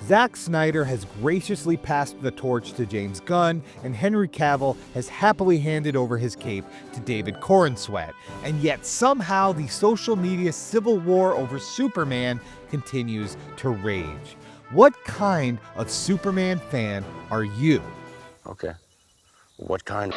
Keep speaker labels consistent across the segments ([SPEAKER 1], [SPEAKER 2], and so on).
[SPEAKER 1] Zack Snyder has graciously passed the torch to James Gunn, and Henry Cavill has happily handed over his cape to David Corenswet. And yet somehow the social media civil war over Superman continues to rage. What kind of Superman fan are you?
[SPEAKER 2] Okay. What kind?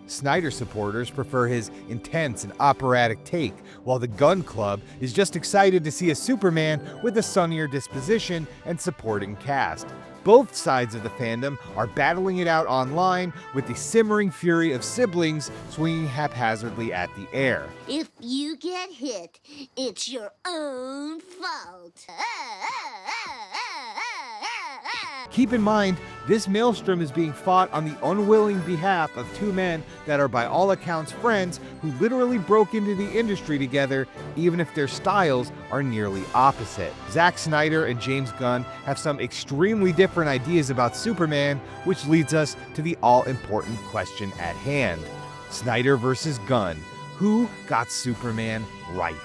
[SPEAKER 1] Snyder supporters prefer his intense and operatic take, while the Gunn Club is just excited to see a Superman with a sunnier disposition and supporting cast. Both sides of the fandom are battling it out online, with the simmering fury of siblings swinging haphazardly at the air.
[SPEAKER 3] If you get hit, it's your own fault.
[SPEAKER 1] Keep in mind, this maelstrom is being fought on the unwilling behalf of two men that are by all accounts friends who literally broke into the industry together, even if their styles are nearly opposite. Zack Snyder and James Gunn have some extremely different ideas about Superman, which leads us to the all-important question at hand. Snyder versus Gunn. Who got Superman right?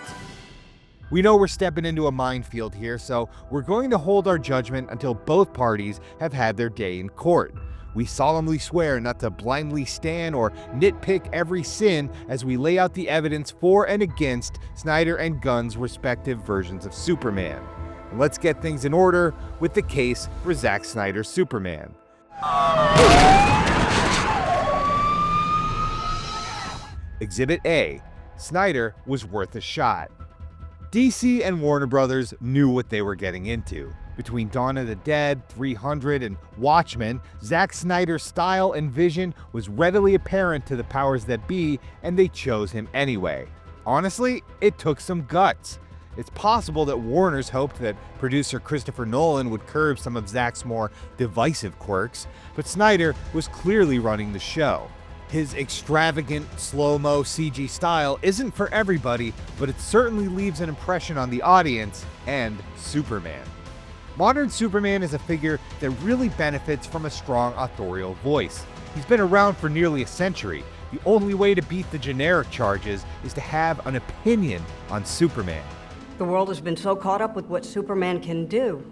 [SPEAKER 1] We know we're stepping into a minefield here, so we're going to hold our judgment until both parties have had their day in court. We solemnly swear not to blindly stand or nitpick every sin as we lay out the evidence for and against Snyder and Gunn's respective versions of Superman. And let's get things in order with the case for Zack Snyder's Superman. Exhibit A. Snyder was worth a shot. DC and Warner Brothers knew what they were getting into. Between Dawn of the Dead, 300, and Watchmen, Zack Snyder's style and vision was readily apparent to the powers that be, and they chose him anyway. Honestly, it took some guts. It's possible that Warner's hoped that producer Christopher Nolan would curb some of Zack's more divisive quirks, but Snyder was clearly running the show. His extravagant, slow-mo CG style isn't for everybody, but it certainly leaves an impression on the audience and Superman. Modern Superman is a figure that really benefits from a strong authorial voice. He's been around for nearly a century. The only way to beat the generic charges is to have an opinion on Superman.
[SPEAKER 4] The world has been so caught up with what Superman can do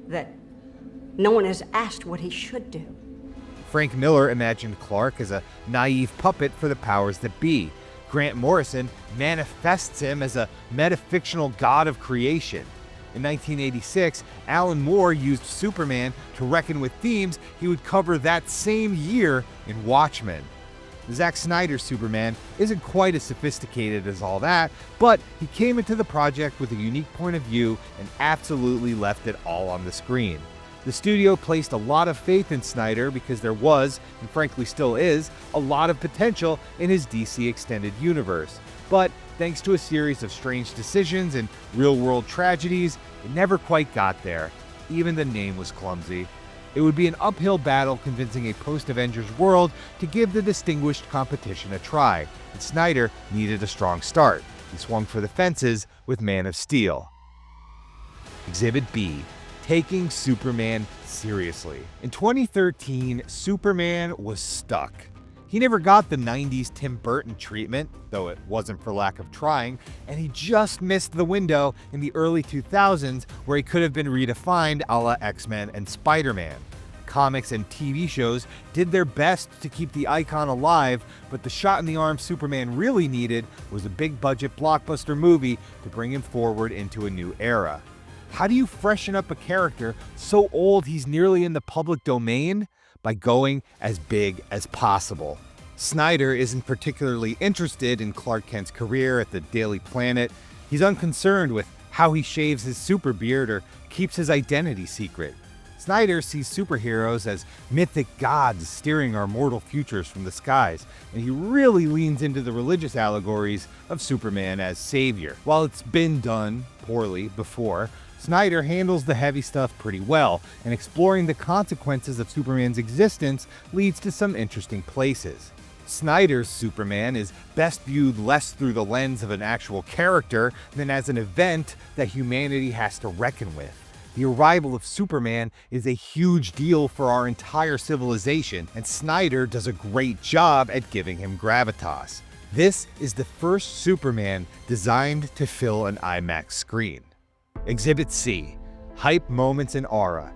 [SPEAKER 4] that no one has asked what he should do.
[SPEAKER 1] Frank Miller imagined Clark as a naive puppet for the powers that be. Grant Morrison manifests him as a metafictional god of creation. In 1986, Alan Moore used Superman to reckon with themes he would cover that same year in Watchmen. Zack Snyder's Superman isn't quite as sophisticated as all that, but he came into the project with a unique point of view and absolutely left it all on the screen. The studio placed a lot of faith in Snyder because there was, and frankly still is, a lot of potential in his DC Extended Universe. But thanks to a series of strange decisions and real-world tragedies, it never quite got there. Even the name was clumsy. It would be an uphill battle convincing a post-Avengers world to give the distinguished competition a try, and Snyder needed a strong start. He swung for the fences with Man of Steel. Exhibit B. Taking Superman seriously. In 2013, Superman was stuck. He never got the 90s Tim Burton treatment, though it wasn't for lack of trying, and he just missed the window in the early 2000s where he could have been redefined a la X-Men and Spider-Man. Comics and TV shows did their best to keep the icon alive, but the shot in the arm Superman really needed was a big-budget blockbuster movie to bring him forward into a new era. How do you freshen up a character so old he's nearly in the public domain? By going as big as possible. Snyder isn't particularly interested in Clark Kent's career at the Daily Planet. He's unconcerned with how he shaves his super beard or keeps his identity secret. Snyder sees superheroes as mythic gods steering our mortal futures from the skies, and he really leans into the religious allegories of Superman as savior. While it's been done poorly before, Snyder handles the heavy stuff pretty well, and exploring the consequences of Superman's existence leads to some interesting places. Snyder's Superman is best viewed less through the lens of an actual character than as an event that humanity has to reckon with. The arrival of Superman is a huge deal for our entire civilization, and Snyder does a great job at giving him gravitas. This is the first Superman designed to fill an IMAX screen. Exhibit C. hype moments and aura.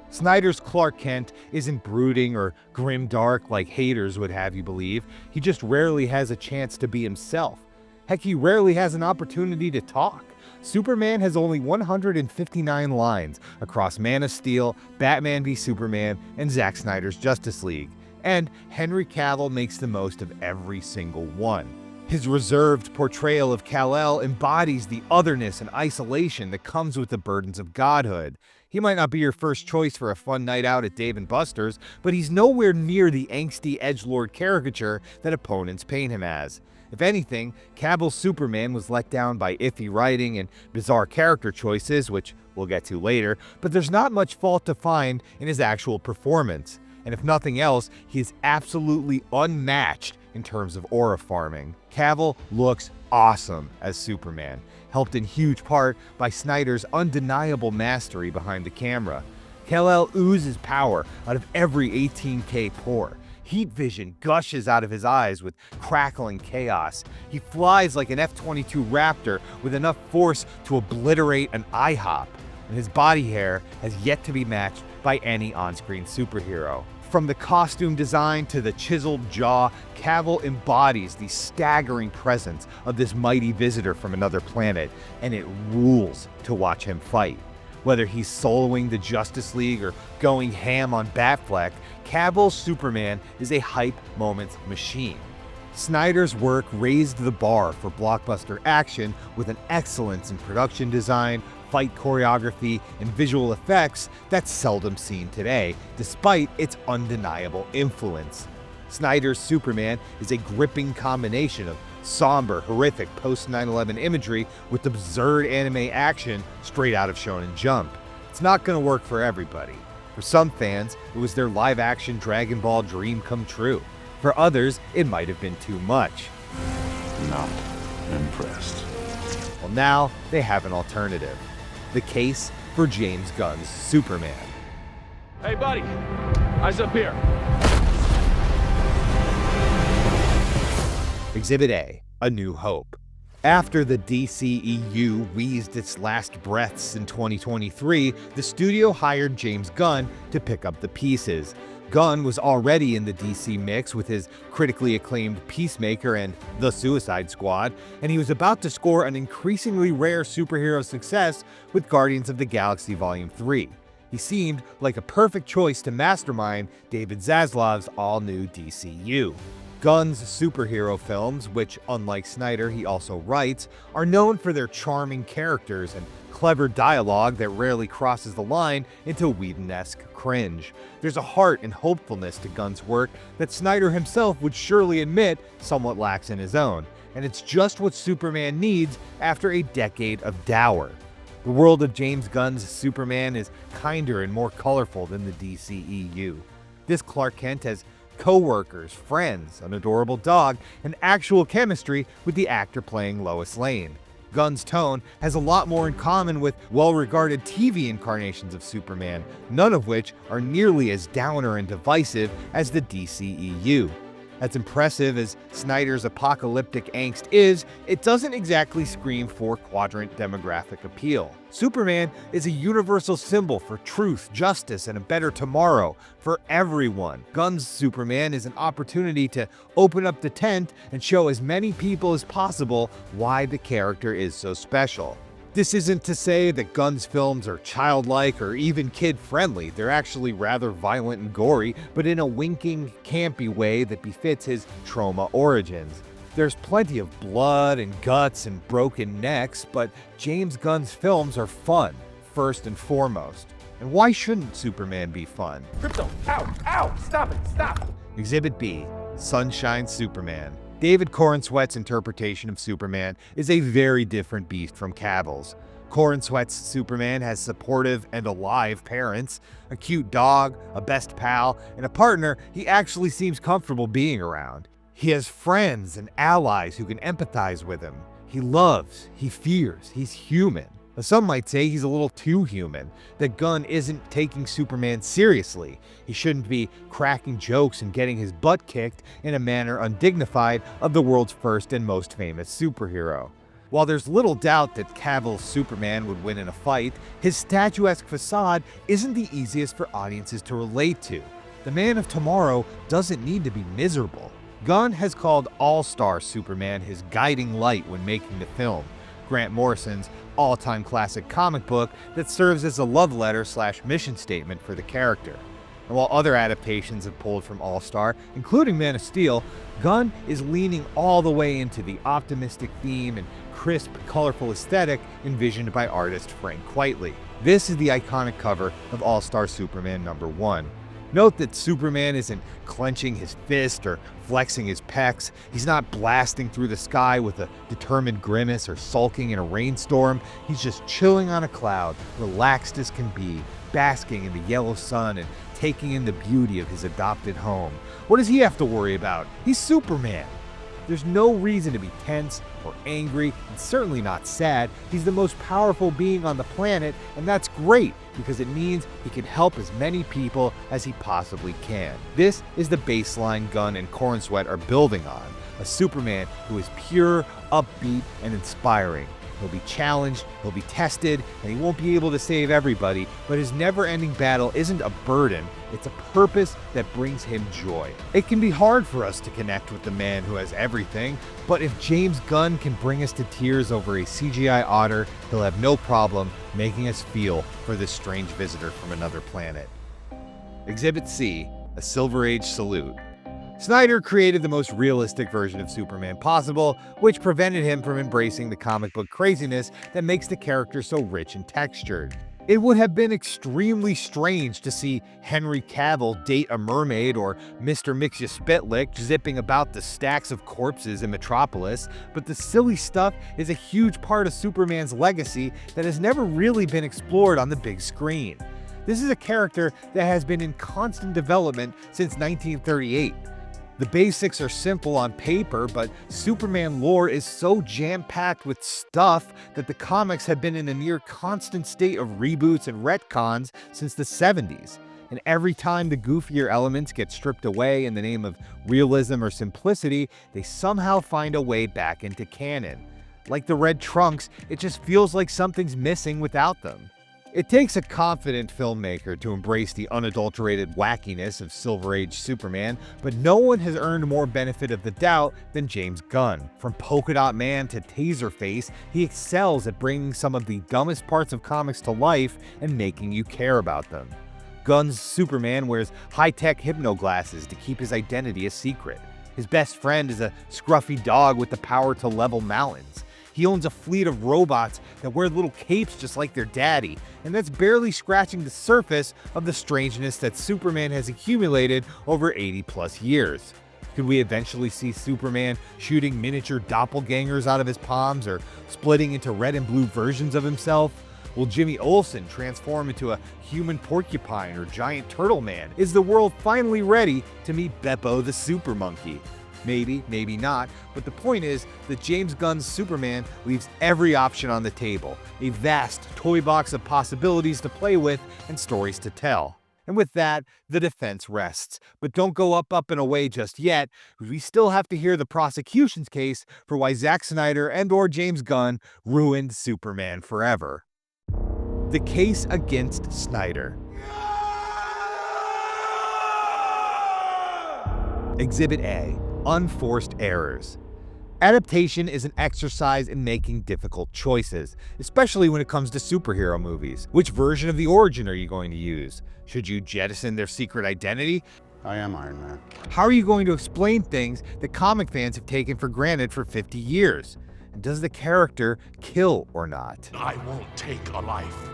[SPEAKER 1] Snyder's Clark Kent isn't brooding or grimdark like haters would have you believe. He just rarely has a chance to be himself. Heck, he rarely has an opportunity to talk. Superman has only 159 lines across Man of Steel, Batman v Superman, and Zack Snyder's Justice League. And Henry Cavill makes the most of every single one. His reserved portrayal of Kal-El embodies the otherness and isolation that comes with the burdens of godhood. He might not be your first choice for a fun night out at Dave & Buster's, but he's nowhere near the angsty edgelord caricature that opponents paint him as. If anything, Cavill's Superman was let down by iffy writing and bizarre character choices, which we'll get to later, but there's not much fault to find in his actual performance. And if nothing else, he is absolutely unmatched in terms of aura farming. Cavill looks awesome as Superman, helped in huge part by Snyder's undeniable mastery behind the camera. Kal-El oozes power out of every 18K pore. Heat vision gushes out of his eyes with crackling chaos. He flies like an F-22 Raptor with enough force to obliterate an IHOP. And his body hair has yet to be matched by any on-screen superhero. From the costume design to the chiseled jaw, Cavill embodies the staggering presence of this mighty visitor from another planet, and it rules to watch him fight. Whether he's soloing the Justice League or going ham on Batfleck, Cavill's Superman is a hype moments machine. Snyder's work raised the bar for blockbuster action with an excellence in production design, fight choreography, and visual effects that's seldom seen today, despite its undeniable influence. Snyder's Superman is a gripping combination of somber, horrific post-9/11 imagery with absurd anime action straight out of Shonen Jump. It's not going to work for everybody. For some fans, it was their live-action Dragon Ball dream come true. For others, it might have been too much.
[SPEAKER 2] Not impressed.
[SPEAKER 1] Well, now they have an alternative. The case for James Gunn's Superman.
[SPEAKER 5] Hey, buddy. Eyes up here.
[SPEAKER 1] Exhibit A, A New Hope. After the DCEU wheezed its last breaths in 2023, the studio hired James Gunn to pick up the pieces. Gunn was already in the DC mix with his critically acclaimed Peacemaker and The Suicide Squad, and he was about to score an increasingly rare superhero success with Guardians of the Galaxy Volume 3. He seemed like a perfect choice to mastermind David Zaslav's all-new DCU. Gunn's superhero films, which, unlike Snyder, he also writes, are known for their charming characters and clever dialogue that rarely crosses the line into Whedon-esque cringe. There's a heart and hopefulness to Gunn's work that Snyder himself would surely admit somewhat lacks in his own, and it's just what Superman needs after a decade of dour. The world of James Gunn's Superman is kinder and more colorful than the DCEU. This Clark Kent has co-workers, friends, an adorable dog, and actual chemistry with the actor playing Lois Lane. Gunn's tone has a lot more in common with well-regarded TV incarnations of Superman, none of which are nearly as downer and divisive as the DCEU. As impressive as Snyder's apocalyptic angst is, it doesn't exactly scream four-quadrant demographic appeal. Superman is a universal symbol for truth, justice, and a better tomorrow for everyone. Gunn's Superman is an opportunity to open up the tent and show as many people as possible why the character is so special. This isn't to say that Gunn's films are childlike or even kid-friendly. They're actually rather violent and gory, but in a winking, campy way that befits his trauma origins. There's plenty of blood and guts and broken necks, but James Gunn's films are fun, first and foremost. And why shouldn't Superman be fun?
[SPEAKER 5] Crypto, ow, stop it, stop.
[SPEAKER 1] Exhibit B, Sunshine Superman. David Corenswet's interpretation of Superman is a very different beast from Cavill's. Corenswet's Superman has supportive and alive parents, a cute dog, a best pal, and a partner he actually seems comfortable being around. He has friends and allies who can empathize with him. He loves, he fears, he's human. Some might say he's a little too human, that Gunn isn't taking Superman seriously. He shouldn't be cracking jokes and getting his butt kicked in a manner undignified of the world's first and most famous superhero. While there's little doubt that Cavill's Superman would win in a fight, his statuesque facade isn't the easiest for audiences to relate to. The Man of Tomorrow doesn't need to be miserable. Gunn has called All-Star Superman his guiding light when making the film, Grant Morrison's all-time classic comic book that serves as a love letter / mission statement for the character. And while other adaptations have pulled from All-Star, including Man of Steel, Gunn is leaning all the way into the optimistic theme and crisp, colorful aesthetic envisioned by artist Frank Quitely. This is the iconic cover of All-Star Superman #1. Note that Superman isn't clenching his fist or flexing his pecs. He's not blasting through the sky with a determined grimace or sulking in a rainstorm. He's just chilling on a cloud, relaxed as can be, basking in the yellow sun and taking in the beauty of his adopted home. What does he have to worry about? He's Superman. There's no reason to be tense or angry, and certainly not sad. He's the most powerful being on the planet, and that's great because it means he can help as many people as he possibly can. This is the baseline Gunn and Cornsweet are building on, a Superman who is pure, upbeat, and inspiring. He'll be challenged, he'll be tested, and he won't be able to save everybody, but his never-ending battle isn't a burden, it's a purpose that brings him joy. It can be hard for us to connect with the man who has everything, but if James Gunn can bring us to tears over a CGI otter, he'll have no problem making us feel for this strange visitor from another planet. Exhibit C, a Silver Age salute. Snyder created the most realistic version of Superman possible, which prevented him from embracing the comic book craziness that makes the character so rich and textured. It would have been extremely strange to see Henry Cavill date a mermaid or Mr. Mxyzptlk zipping about the stacks of corpses in Metropolis, but the silly stuff is a huge part of Superman's legacy that has never really been explored on the big screen. This is a character that has been in constant development since 1938. The basics are simple on paper, but Superman lore is so jam-packed with stuff that the comics have been in a near constant state of reboots and retcons since the 70s. And every time the goofier elements get stripped away in the name of realism or simplicity, they somehow find a way back into canon. Like the red trunks, it just feels like something's missing without them. It takes a confident filmmaker to embrace the unadulterated wackiness of Silver Age Superman, but no one has earned more benefit of the doubt than James Gunn. From Polka Dot Man to Taserface, he excels at bringing some of the dumbest parts of comics to life and making you care about them. Gunn's Superman wears high-tech hypno-glasses to keep his identity a secret. His best friend is a scruffy dog with the power to level mountains. He owns a fleet of robots that wear little capes just like their daddy, and that's barely scratching the surface of the strangeness that Superman has accumulated over 80+ years. Could we eventually see Superman shooting miniature doppelgangers out of his palms or splitting into red and blue versions of himself? Will Jimmy Olsen transform into a human porcupine or giant turtle man? Is the world finally ready to meet Beppo the Super Monkey? Maybe, maybe not, but the point is that James Gunn's Superman leaves every option on the table, a vast toy box of possibilities to play with and stories to tell. And with that, the defense rests. But don't go up and away just yet, because we still have to hear the prosecution's case for why Zack Snyder and/or James Gunn ruined Superman forever. The case against Snyder. Exhibit A. Unforced errors. Adaptation is an exercise in making difficult choices, especially when it comes to superhero movies. Which version of the origin are you going to use? Should you jettison their secret identity?
[SPEAKER 2] I am Iron Man.
[SPEAKER 1] How are you going to explain things that comic fans have taken for granted for 50 years? And does the character kill or not?
[SPEAKER 5] I won't take a life.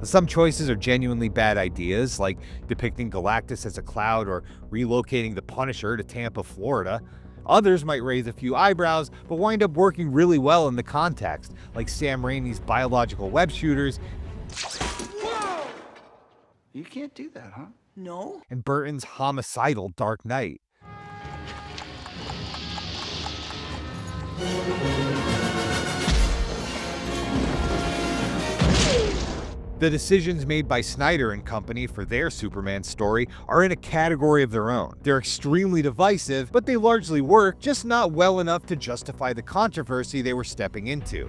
[SPEAKER 1] Some choices are genuinely bad ideas, like depicting Galactus as a cloud or relocating the Punisher to Tampa, Florida. Others might raise a few eyebrows, but wind up working really well in the context, like Sam Raimi's biological web shooters.
[SPEAKER 2] Whoa! You can't do that, huh?
[SPEAKER 6] No.
[SPEAKER 1] And Burton's homicidal Dark Knight. The decisions made by Snyder and company for their Superman story are in a category of their own. They're extremely divisive, but they largely work, just not well enough to justify the controversy they were stepping into.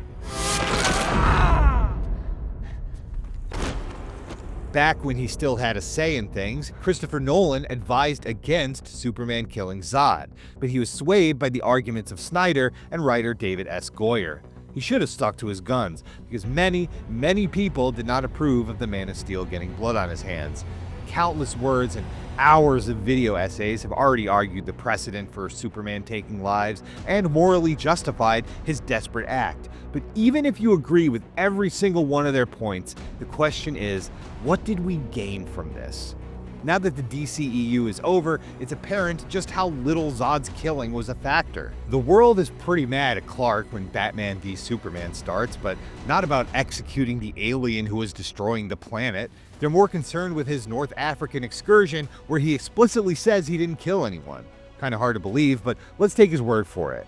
[SPEAKER 1] Back when he still had a say in things, Christopher Nolan advised against Superman killing Zod, but he was swayed by the arguments of Snyder and writer David S. Goyer. He should have stuck to his guns, because many people did not approve of the Man of Steel getting blood on his hands. Countless words and hours of video essays have already argued the precedent for Superman taking lives and morally justified his desperate act. But even if you agree with every single one of their points, the question is, what did we gain from this? Now that the DCEU is over, it's apparent just how little Zod's killing was a factor. The world is pretty mad at Clark when Batman v Superman starts, but not about executing the alien who was destroying the planet. They're more concerned with his North African excursion, where he explicitly says he didn't kill anyone. Kinda hard to believe, but let's take his word for it.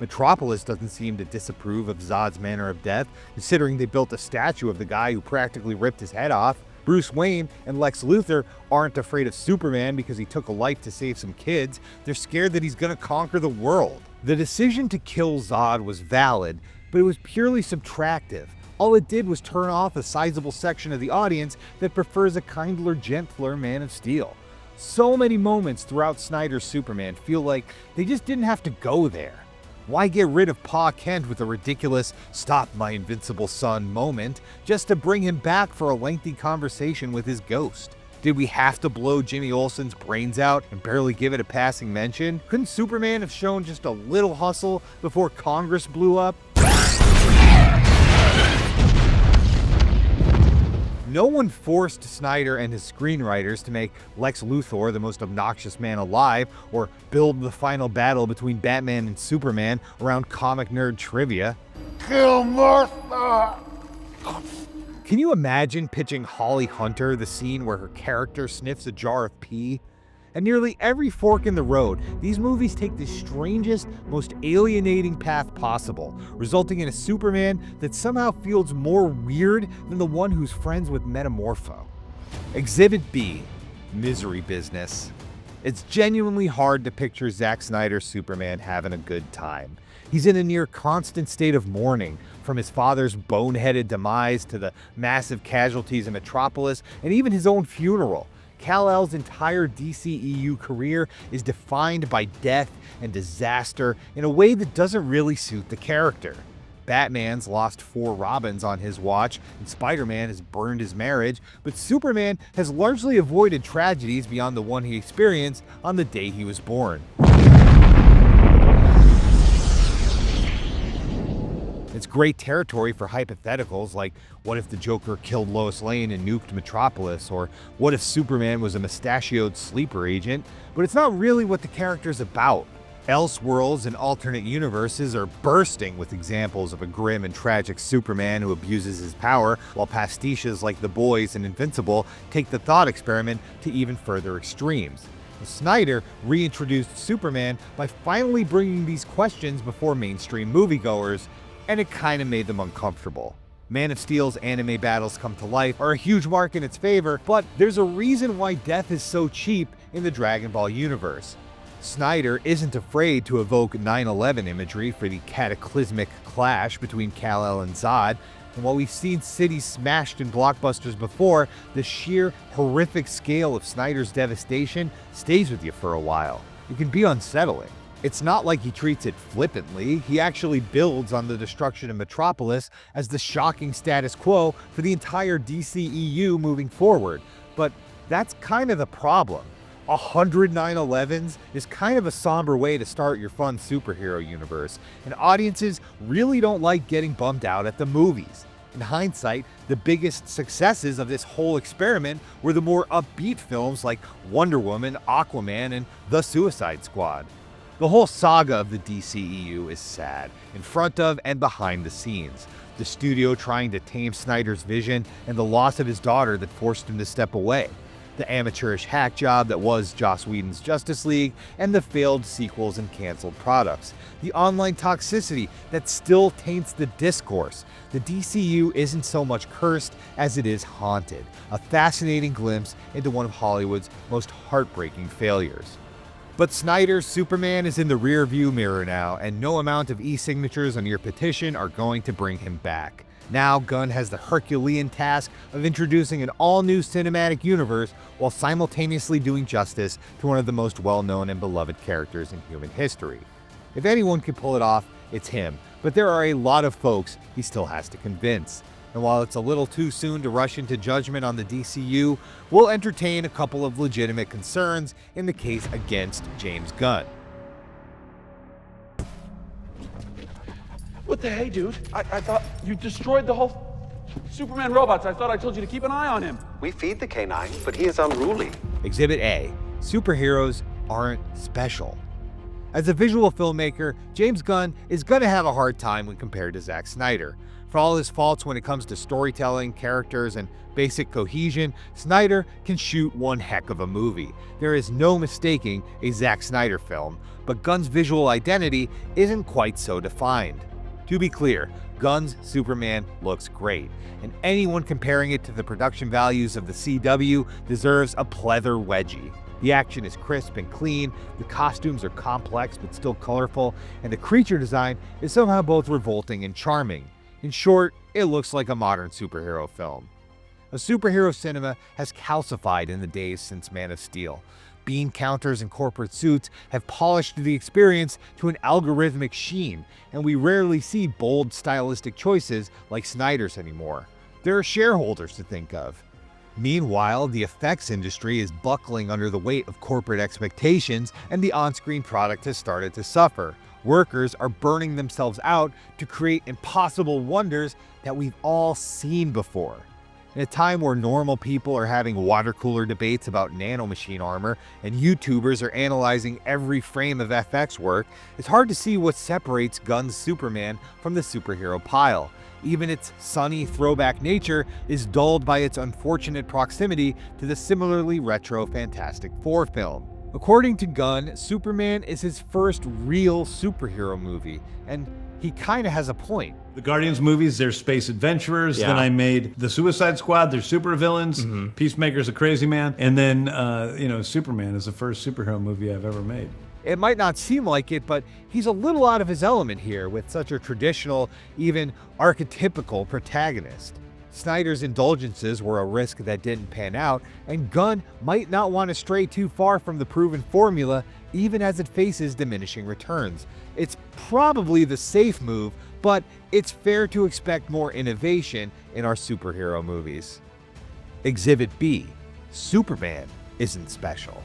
[SPEAKER 1] Metropolis doesn't seem to disapprove of Zod's manner of death, considering they built a statue of the guy who practically ripped his head off. Bruce Wayne and Lex Luthor aren't afraid of Superman because he took a life to save some kids. They're scared that he's gonna conquer the world. The decision to kill Zod was valid, but it was purely subtractive. All it did was turn off a sizable section of the audience that prefers a kindler, gentler Man of Steel. So many moments throughout Snyder's Superman feel like they just didn't have to go there. Why get rid of Pa Kent with a ridiculous "stop my invincible son" moment just to bring him back for a lengthy conversation with his ghost? Did we have to blow Jimmy Olsen's brains out and barely give it a passing mention? Couldn't Superman have shown just a little hustle before Congress blew up? No one forced Snyder and his screenwriters to make Lex Luthor the most obnoxious man alive, or build the final battle between Batman and Superman around comic nerd trivia.
[SPEAKER 2] Kill Martha!
[SPEAKER 1] Can you imagine pitching Holly Hunter the scene where her character sniffs a jar of pee? At nearly every fork in the road, these movies take the strangest, most alienating path possible, resulting in a Superman that somehow feels more weird than the one who's friends with Metamorpho. Exhibit B, Misery Business. It's genuinely hard to picture Zack Snyder's Superman having a good time. He's in a near constant state of mourning, from his father's boneheaded demise to the massive casualties in Metropolis, and even his own funeral. Kal-El's entire DCEU career is defined by death and disaster in a way that doesn't really suit the character. Batman's lost 4 Robins on his watch, and Spider-Man has burned his marriage, but Superman has largely avoided tragedies beyond the one he experienced on the day he was born. It's great territory for hypotheticals like, what if the Joker killed Lois Lane and nuked Metropolis, or what if Superman was a mustachioed sleeper agent, but it's not really what the character's about. Elseworlds and alternate universes are bursting with examples of a grim and tragic Superman who abuses his power, while pastiches like The Boys and Invincible take the thought experiment to even further extremes. Snyder reintroduced Superman by finally bringing these questions before mainstream moviegoers, and it kinda made them uncomfortable. Man of Steel's anime battles come to life are a huge mark in its favor, but there's a reason why death is so cheap in the Dragon Ball universe. Snyder isn't afraid to evoke 9/11 imagery for the cataclysmic clash between Kal-El and Zod, and while we've seen cities smashed in blockbusters before, the sheer horrific scale of Snyder's devastation stays with you for a while. It can be unsettling. It's not like he treats it flippantly. He actually builds on the destruction of Metropolis as the shocking status quo for the entire DCEU moving forward. But that's kind of the problem. 100 9/11s is kind of a somber way to start your fun superhero universe, and audiences really don't like getting bummed out at the movies. In hindsight, the biggest successes of this whole experiment were the more upbeat films like Wonder Woman, Aquaman, and The Suicide Squad. The whole saga of the DCEU is sad, in front of and behind the scenes. The studio trying to tame Snyder's vision and the loss of his daughter that forced him to step away. the amateurish hack job that was Joss Whedon's Justice League, and the failed sequels and canceled products. The online toxicity that still taints the discourse. The DCU isn't so much cursed as it is haunted, a fascinating glimpse into one of Hollywood's most heartbreaking failures. But Snyder's Superman is in the rearview mirror now, and no amount of e-signatures on your petition are going to bring him back. Now Gunn has the Herculean task of introducing an all-new cinematic universe while simultaneously doing justice to one of the most well-known and beloved characters in human history. If anyone can pull it off, it's him, but there are a lot of folks he still has to convince. And while it's a little too soon to rush into judgment on the DCU, we'll entertain a couple of legitimate concerns in the case against James Gunn.
[SPEAKER 2] What the hey, dude? I thought you destroyed the whole Superman robots. I thought I told you to keep an eye on him.
[SPEAKER 6] We feed the canine, but he is unruly.
[SPEAKER 1] Exhibit A. Superheroes aren't special. As a visual filmmaker, James Gunn is going to have a hard time when compared to Zack Snyder. For all his faults when it comes to storytelling, characters, and basic cohesion, Snyder can shoot one heck of a movie. There is no mistaking a Zack Snyder film, but Gunn's visual identity isn't quite so defined. To be clear, Gunn's Superman looks great, and anyone comparing it to the production values of the CW deserves a pleather wedgie. The action is crisp and clean, the costumes are complex but still colorful, and the creature design is somehow both revolting and charming. In short, it looks like a modern superhero film. A superhero cinema has calcified in the days since Man of Steel. Bean counters and corporate suits have polished the experience to an algorithmic sheen, and we rarely see bold stylistic choices like Snyder's anymore. There are shareholders to think of. Meanwhile, the effects industry is buckling under the weight of corporate expectations, and the on-screen product has started to suffer. Workers are burning themselves out to create impossible wonders that we've all seen before. In a time where normal people are having water cooler debates about nanomachine armor and YouTubers are analyzing every frame of FX work, it's hard to see what separates Gunn's Superman from the superhero pile. Even its sunny throwback nature is dulled by its unfortunate proximity to the similarly retro Fantastic Four film. According to Gunn, Superman is his first real superhero movie, and he kinda has a point.
[SPEAKER 7] The Guardians movies, they're space adventurers.
[SPEAKER 1] Yeah.
[SPEAKER 7] Then I made the Suicide Squad, they're supervillains. Peacemaker's a crazy man. And then, Superman is the first superhero movie I've ever made.
[SPEAKER 1] It might not seem like it, but he's a little out of his element here with such a traditional, even archetypical protagonist. Snyder's indulgences were a risk that didn't pan out, and Gunn might not want to stray too far from the proven formula even as it faces diminishing returns. It's probably the safe move, but it's fair to expect more innovation in our superhero movies. Exhibit B. Superman isn't special.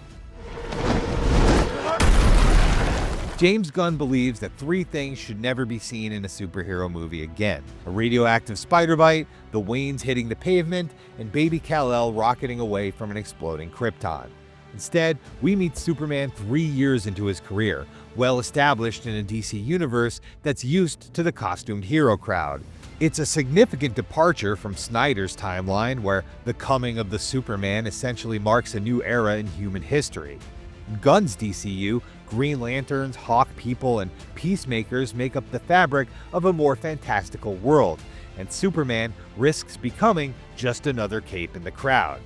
[SPEAKER 1] James Gunn believes that three things should never be seen in a superhero movie again: a radioactive spider bite, the Waynes hitting the pavement, and baby Kal-El rocketing away from an exploding Krypton. Instead, we meet Superman 3 years into his career, well established in a DC universe that's used to the costumed hero crowd. It's a significant departure from Snyder's timeline, where the coming of the Superman essentially marks a new era in human history. In Gunn's DCU, Green Lanterns, Hawk People, and Peacemakers make up the fabric of a more fantastical world, and Superman risks becoming just another cape in the crowd.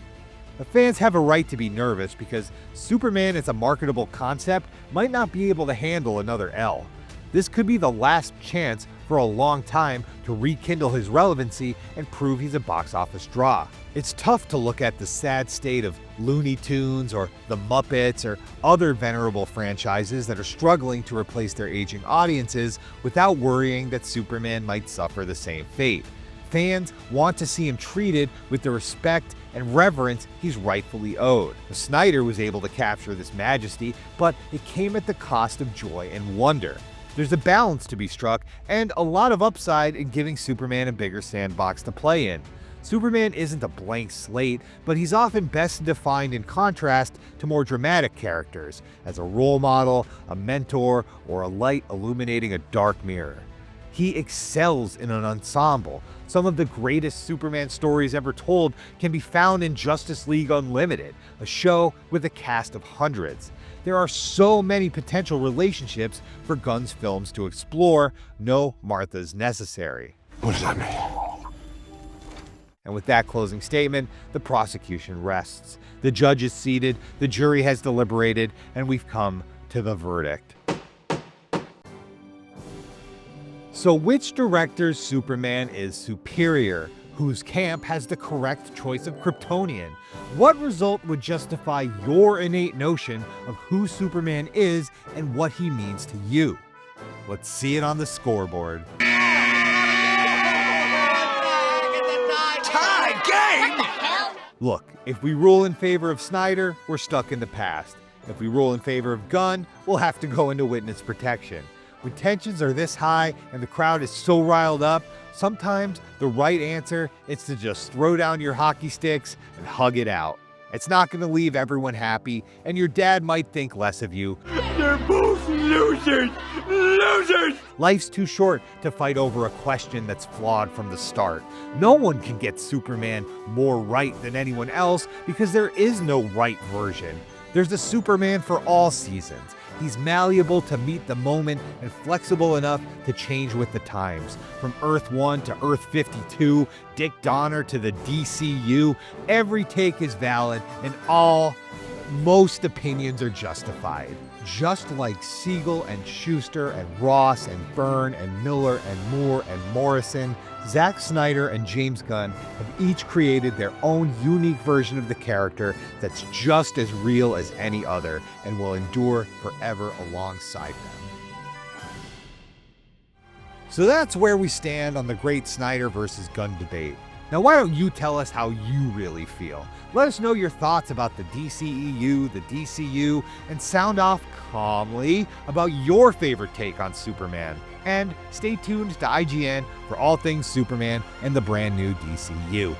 [SPEAKER 1] The fans have a right to be nervous because Superman as a marketable concept might not be able to handle another L. This could be the last chance for a long time to rekindle his relevancy and prove he's a box office draw. It's tough to look at the sad state of Looney Tunes or the Muppets or other venerable franchises that are struggling to replace their aging audiences without worrying that Superman might suffer the same fate. Fans want to see him treated with the respect and reverence he's rightfully owed. Snyder was able to capture this majesty, but it came at the cost of joy and wonder. There's a balance to be struck, and a lot of upside in giving Superman a bigger sandbox to play in. Superman isn't a blank slate, but he's often best defined in contrast to more dramatic characters, as a role model, a mentor, or a light illuminating a dark mirror. He excels in an ensemble. Some of the greatest Superman stories ever told can be found in Justice League Unlimited, a show with a cast of hundreds. There are so many potential relationships for Gunn's films to explore. No Marthas necessary.
[SPEAKER 5] What does that mean?
[SPEAKER 1] And with that closing statement, the prosecution rests. The judge is seated, the jury has deliberated, and we've come to the verdict. So which director's Superman is superior? Whose camp has the correct choice of Kryptonian? What result would justify your innate notion of who Superman is and what he means to you? Let's see it on the scoreboard.
[SPEAKER 5] Tie game!
[SPEAKER 1] Look, if we rule in favor of Snyder, we're stuck in the past. If we rule in favor of Gunn, we'll have to go into witness protection. When tensions are this high and the crowd is so riled up, sometimes the right answer is to just throw down your hockey sticks and hug it out. It's not going to leave everyone happy, and your dad might think less of you.
[SPEAKER 5] They're both losers! Losers!
[SPEAKER 1] Life's too short to fight over a question that's flawed from the start. No one can get Superman more right than anyone else because there is no right version. There's a Superman for all seasons. He's malleable to meet the moment and flexible enough to change with the times. From Earth 1 to Earth 52, Dick Donner to the DCU, every take is valid and most opinions are justified. Just like Siegel and Schuster and Ross and Byrne and Miller and Moore and Morrison, Zack Snyder and James Gunn have each created their own unique version of the character that's just as real as any other and will endure forever alongside them. So that's where we stand on the great Snyder versus Gunn debate. Now why don't you tell us how you really feel? Let us know your thoughts about the DCEU, the DCU, and sound off calmly about your favorite take on Superman. And stay tuned to IGN for all things Superman and the brand new DCU.